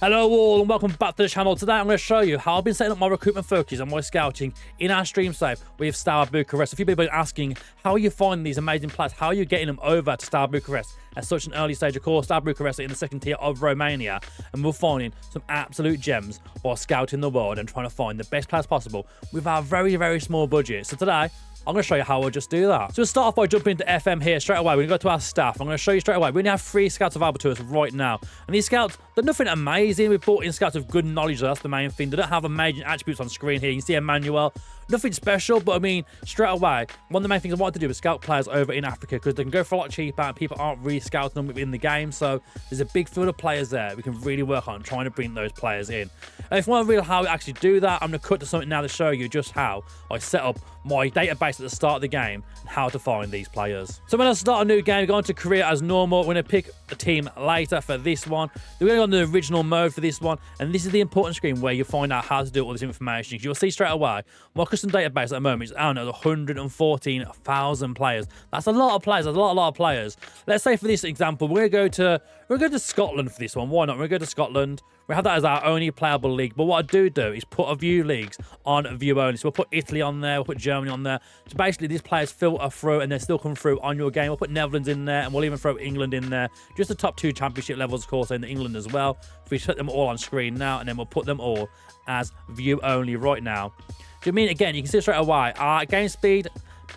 Hello all and welcome back to the channel. Today I'm going to show you how I've been setting up my recruitment focus and my scouting in our stream save with Steaua Bucharest. A few people have been asking how you find these amazing players, how are you getting them over to Steaua Bucharest at such an early stage. Of course, Steaua Bucharest are in the second tier of Romania, and we're finding some absolute gems while scouting the world and trying to find the best players possible with our very small budget. So today I'm going to show you how we'll just do that. So we'll start off by jumping into FM here straight away. We're going to go to our staff. I'm going to show you straight away. We only have 3 scouts available to us right now. And these scouts, they're nothing amazing. We've brought in scouts with good knowledge. That's the main thing. They don't have amazing attributes on screen here. You can see Emmanuel. Nothing special, but I mean, straight away, one of the main things I wanted to do was scout players over in Africa because they can go for a lot cheaper and people aren't really scouting them within the game. So there's a big field of players there we can really work on trying to bring those players in. And if you want to read how we actually do that, I'm going to cut to something now to show you just how I set up my database at the start of the game and how to find these players. So when I start a new game, go into career as normal. We're going to pick a team later for this one. We're going to go on the original mode for this one. And this is the important screen where you find out how to do all this information. You'll see straight away, my custom database at the moment is, I don't know, 114,000 players. That's a lot of players. That's a lot of players. Let's say for this example, we're going to go to Scotland for this one. Why not? We're going to go to Scotland. We have that as our only playable league. But what I do is put a view leagues on view only. So we'll put Italy on there. We'll put Germany on there. So basically, these players filter through and they still come through on your game. We'll put Netherlands in there and we'll even throw England in there. Just the top 2 championship levels, of course, in England as well. If we set them all on screen now and then we'll put them all as view only right now. Do you mean, again, you can see straight away, game speed,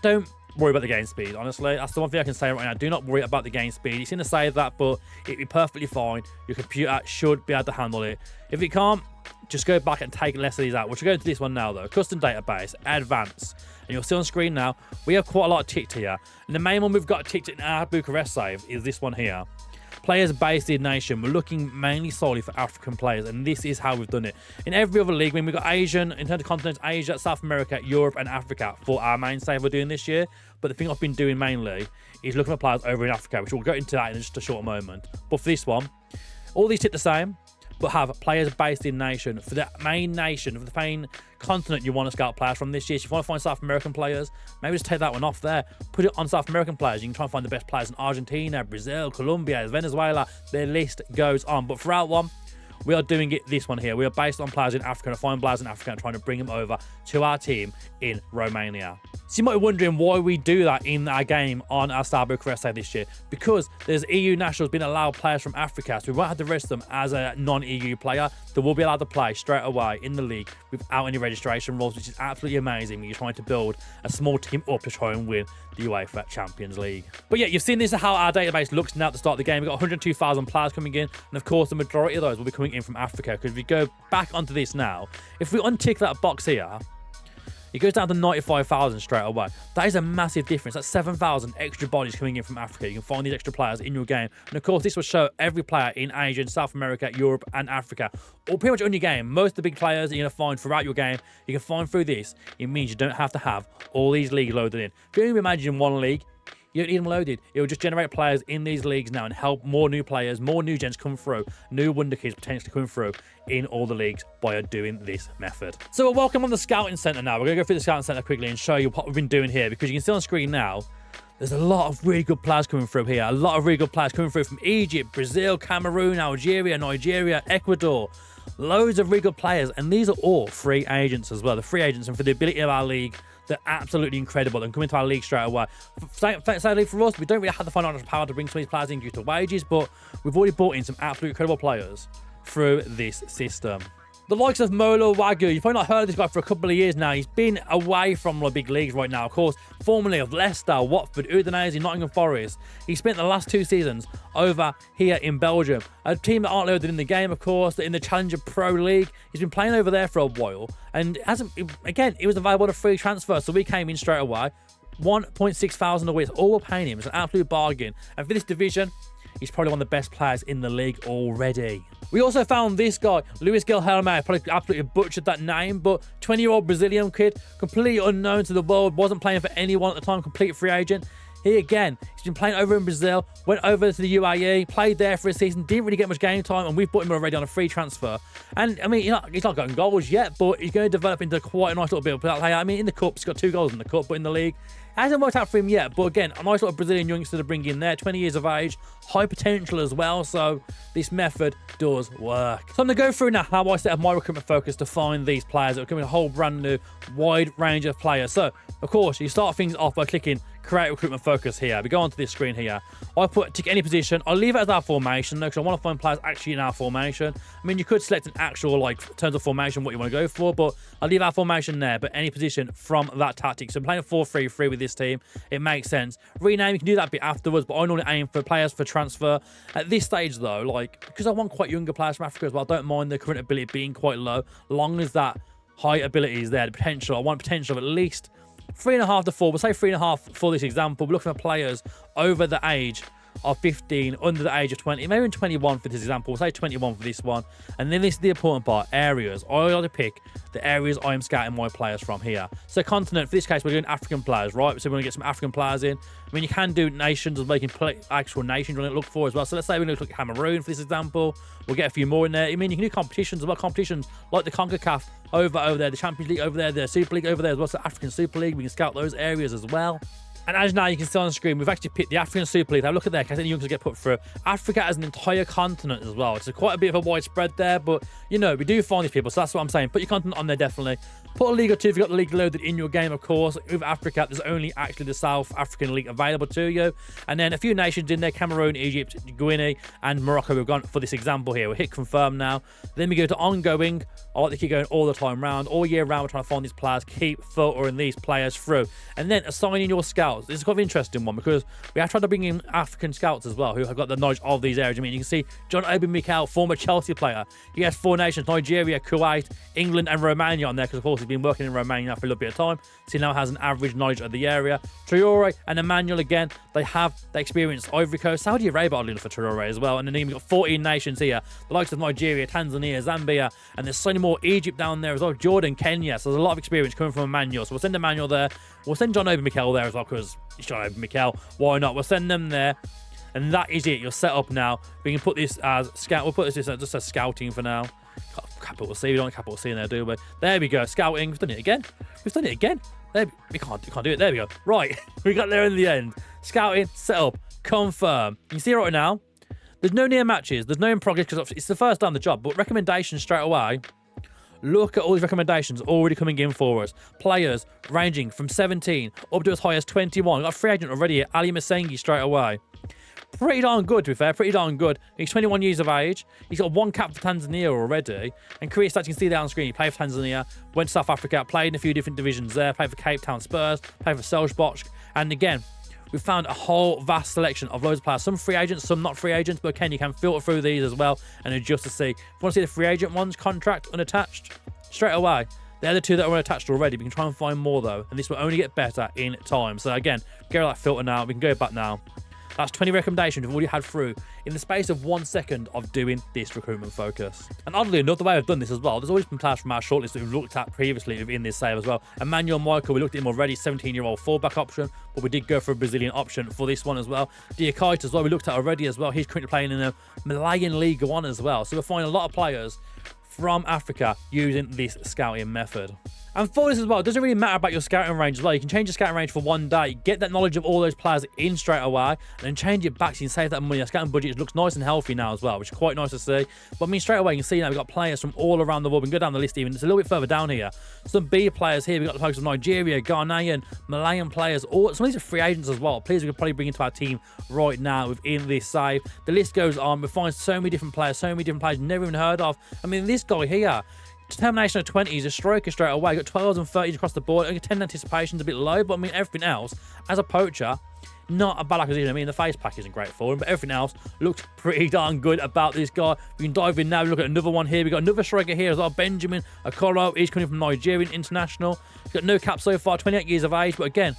don't worry about the game speed, honestly. That's the one thing I can say right now. Do not worry about the game speed. It's going to say that, but it'll be perfectly fine. Your computer should be able to handle it. If it can't, just go back and take less of these out. We'll go into this one now, though. Custom database, advanced. And you'll see on screen now, we have quite a lot ticked here. And the main one we've got ticked in our Bucharest save is this one here. Players based in nation. We're looking mainly solely for African players, and this is how we've done it. In every other league, we've got Asian, in terms of continents, Asia, South America, Europe, and Africa for our main save we're doing this year. But the thing I've been doing mainly is looking for players over in Africa, which we'll go into that in just a short moment. But for this one, all these tick the same, but have players based in nation. For the main nation, for the main continent you want to scout players from this year. So if you want to find South American players, maybe just take that one off there. Put it on South American players. You can try and find the best players in Argentina, Brazil, Colombia, Venezuela. The list goes on. But for our one, we are doing it this one here. We are based on players in Africa and find players in Africa and trying to bring them over to our team in Romania. So you might be wondering why we do that in our game on our Steaua Bucharest side this year. Because there's EU nationals being allowed players from Africa, so we won't have to register them as a non-EU player. They will be allowed to play straight away in the league without any registration rules, which is absolutely amazing when you're trying to build a small team up to try and win the UEFA Champions League. But yeah, you've seen this is how our database looks now at the start of the game. We've got 102,000 players coming in, and of course the majority of those will be coming in from Africa. Because if we go back onto this now, if we untick that box here, it goes down to 95,000 straight away. That is a massive difference. That's 7,000 extra bodies coming in from Africa. You can find these extra players in your game. And of course, this will show every player in Asia, South America, Europe, and Africa. Or pretty much on your game. Most of the big players that you're going to find throughout your game, you can find through this. It means you don't have to have all these leagues loaded in. If you only imagine one league, you don't need them loaded. It will just generate players in these leagues now and help more new players, more new gens come through, new Wonderkids potentially come through in all the leagues by doing this method. So we're welcome on the Scouting Centre now. We're going to go through the Scouting Centre quickly and show you what we've been doing here, because you can see on screen now, there's a lot of really good players coming through here. A lot of really good players coming through from Egypt, Brazil, Cameroon, Algeria, Nigeria, Ecuador. Loads of really good players, and these are all free agents as well. The free agents, and for the ability of our league, they're absolutely incredible and come into our league straight away. Sadly for us, we don't really have the financial power to bring some of these players in due to wages, but we've already brought in some absolutely incredible players through this system. The likes of Molo Wagyu, you've probably not heard of this guy for a couple of years now. He's been away from the big leagues right now. Of course, formerly of Leicester, Watford, Udinese, Nottingham Forest. He spent the last 2 seasons over here in Belgium. A team that aren't loaded in the game, of course, in the Challenger Pro League. He's been playing over there for a while. And it was available to free transfer, so we came in straight away. 1.6 thousand a week. All we're paying him is an absolute bargain. And for this division, he's probably one of the best players in the league already. We also found this guy, Luis Guilherme. I probably absolutely butchered that name, but 20-year-old Brazilian kid, completely unknown to the world, wasn't playing for anyone at the time, complete free agent. He again, he's been playing over in Brazil, went over to the UAE, played there for a season, didn't really get much game time, and we've bought him already on a free transfer. And I mean, he's not gotten goals yet, but he's going to develop into quite a nice little bit of player. I mean, in the cup, he's got 2 goals in the cup, but in the league, it hasn't worked out for him yet. But again, a nice little Brazilian youngster to bring in there, 20 years of age, high potential as well. So this method does work. So I'm going to go through now how I set up my recruitment focus to find these players that are coming a whole brand new wide range of players. So of course, you start things off by clicking create recruitment focus here. We go onto this screen here. I tick any position. I'll leave it as our formation though, because I want to find players actually in our formation. I mean, you could select an actual, like, terms of formation, what you want to go for, but I'll leave our formation there, but any position from that tactic. So I'm playing a 4-3-3 with this team. It makes sense. Rename, you can do that a bit afterwards, but I normally aim for players for transfer. At this stage though, like, because I want quite younger players from Africa as well, I don't mind the current ability being quite low, long as that high ability is there, the potential. I want potential of at least 3.5 to 4. We'll say 3.5 for this example. We're looking for players over the age of 15, under the age of 20, maybe even 21 for this example. We'll say 21 for this one. And then this is the important part, areas. I like to pick the areas I am scouting my players from here. So continent, for this case, we're doing African players, right? So we're going to get some African players in. I mean, you can do nations as well. You can play actual nations you want to look for as well. So let's say we're going to look at Cameroon for this example. We'll get a few more in there. I mean, you can do competitions as well. Competitions like the CONCACAF over there, the Champions League over there, the Super League over there as well. So African Super League, we can scout those areas as well. And as now you can see on the screen, we've actually picked the African Super League. Have a look at there, because any youngsters get put through. Africa as an entire continent as well. It's quite a bit of a wide spread there, but you know, we do find these people, so that's what I'm saying. Put your continent on there, definitely. Put a league or two if you've got the league loaded in your game, of course. With Africa, there's only actually the South African League available to you. And then a few nations in there, Cameroon, Egypt, Guinea, and Morocco. We've gone for this example here. We'll hit confirm now. Then we go to ongoing. I like to keep going all the time round. All year round, we're trying to find these players, keep filtering these players through. And then assigning your scouts. This is quite an interesting one, because we have tried to bring in African scouts as well, who have got the knowledge of these areas. I mean, you can see John Obi Mikel, former Chelsea player. He has 4 nations, Nigeria, Kuwait, England, and Romania on there, because of course he's been working in Romania for a little bit of time, so he now has an average knowledge of the area. Traore and Emmanuel, again, they have the experience. Ivory Coast, Saudi Arabia are looking for Traore as well. And then we've got 14 nations here, the likes of Nigeria, Tanzania, Zambia, and there's so many more. Egypt down there as well, Jordan, Kenya. So there's a lot of experience coming from Emmanuel. So we'll send Emmanuel there. We'll send John Obi Mikel there as well, because it's John Obi Mikel. Why not? We'll send them there. And that is it. You're set up now. We can put this as scout. We'll put this as just as scouting for now. Capital C. We don't have capital C in there, do we? There we go. Scouting. We've done it again. We've done it again. There, we can't do it. There we go. Right. We got there in the end. Scouting. Set up. Confirm. You can see right now, there's no near matches. There's no in progress, because it's the first day on the job. But recommendations straight away. Look at all these recommendations already coming in for us. Players ranging from 17 up to as high as 21. We've got a free agent already here, Ali Masengi, straight away. Pretty darn good, to be fair. Pretty darn good. He's 21 years of age. He's got 1 cap for Tanzania already. And career stats, you can see there on screen. He played for Tanzania, went to South Africa, played in a few different divisions there, played for Cape Town Spurs, played for Stellenbosch. And again, we found a whole vast selection of loads of players. Some free agents, some not free agents, but again, you can filter through these as well and adjust to see. If you want to see the free agent ones, contract, unattached, straight away. They're the 2 that are unattached already. We can try and find more though, and this will only get better in time. So again, get rid of that filter now. We can go back now. That's 20 recommendations we've already had through in the space of 1 second of doing this recruitment focus. And oddly enough, the way I've done this as well, there's always been players from our shortlist that we've looked at previously in this save as well. Emmanuel Michael, we looked at him already, 17-year-old fullback option, but we did go for a Brazilian option for this one as well. Diakite as well, we looked at already as well. He's currently playing in a Malayan League 1 as well. So we're finding a lot of players from Africa using this scouting method. And for this as well, it doesn't really matter about your scouting range as well. You can change your scouting range for 1 day, get that knowledge of all those players in straight away, and then change it back so you can save that money. Our scouting budget looks nice and healthy now as well, which is quite nice to see. But I mean, straight away, you can see now we've got players from all around the world. We can go down the list even. It's a little bit further down here. Some B players here. We've got the players from Nigeria, Ghanaian, Malayan players. Some of these are free agents as well. Players we could probably bring into our team right now within this save. The list goes on. We find so many different players you've never even heard of. I mean, this guy here, determination of 20, he's a striker straight away. Got 12s and 30s across the board. Only 10 anticipation's a bit low, but I mean, everything else, as a poacher, not a bad acquisition. I mean, the face pack isn't great for him, but everything else looks pretty darn good about this guy. We can dive in now. Look at another one here. We've got another striker here as well, Benjamin Okoro. He's coming from Nigerian international. He's got no cap so far, 28 years of age, but again,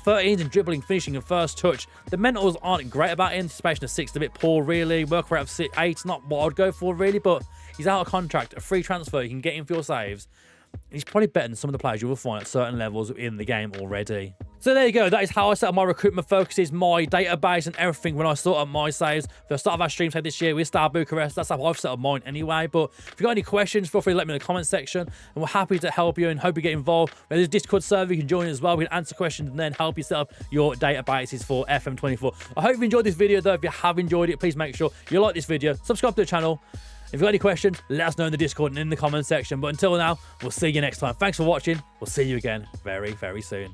13s in dribbling, finishing, and first touch. The mentals aren't great about it. Anticipation of 6 is a bit poor, really. Work rate of 8 not what I'd go for, really, but he's out of contract, a free transfer. You can get him for your saves. He's probably better than some of the players you will find at certain levels in the game already. So there you go. That is how I set up my recruitment focuses, my database and everything when I sort up my saves. For the start of our stream save this year with Star Bucharest, that's how I've set up mine anyway. But if you've got any questions, feel free to let me in the comment section. And we're happy to help you and hope you get involved. There's a Discord server you can join as well. We can answer questions and then help you set up your databases for FM24. I hope you enjoyed this video though. If you have enjoyed it, please make sure you like this video, subscribe to the channel. If you've got any questions, let us know in the Discord and in the comment section. But until now, we'll see you next time. Thanks for watching. We'll see you again very, very soon.